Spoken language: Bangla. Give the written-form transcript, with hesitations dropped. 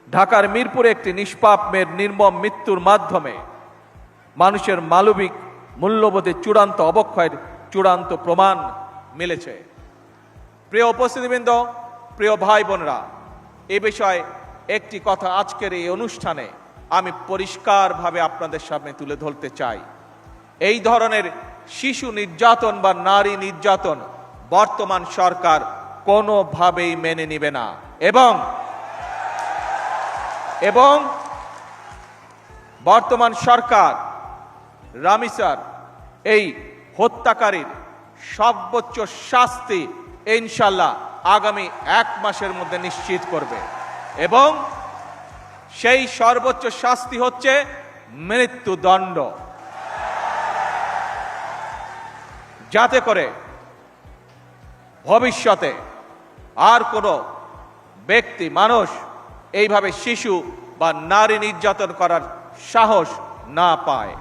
ঢাকার মিরপুরে একটি নিষ্পাপ মেয়ের নির্মম মৃত্যুর মাধ্যমে মানুষের মানবিক মূল্যবোধের চূড়ান্ত অবক্ষয়ের চূড়ান্ত প্রমাণ মিলেছে। প্রিয় উপস্থিতিবৃন্দ, প্রিয় ভাই বোনরা, এ বিষয়ে একটি কথা আজকের এই অনুষ্ঠানে আমি পরিষ্কারভাবে আপনাদের সামনে তুলে ধরতে চাই। এই ধরনের শিশু নির্যাতন বা নারী নির্যাতন বর্তমান সরকার কোনোভাবেই মেনে নেবে না এবং বর্তমান সরকার রামিসার এই হত্যাকারীর সর্বোচ্চ শাস্তি ইনশাআল্লাহ আগামী 1 মাসের মধ্যে নিশ্চিত করবে এবং সেই সর্বোচ্চ শাস্তি হচ্ছে মৃত্যুদণ্ড, যাতে করে ভবিষ্যতে আর কোনো ব্যক্তি মানুষ এইভাবে শিশু বা নারী নির্যাতন করার সাহস না পায়।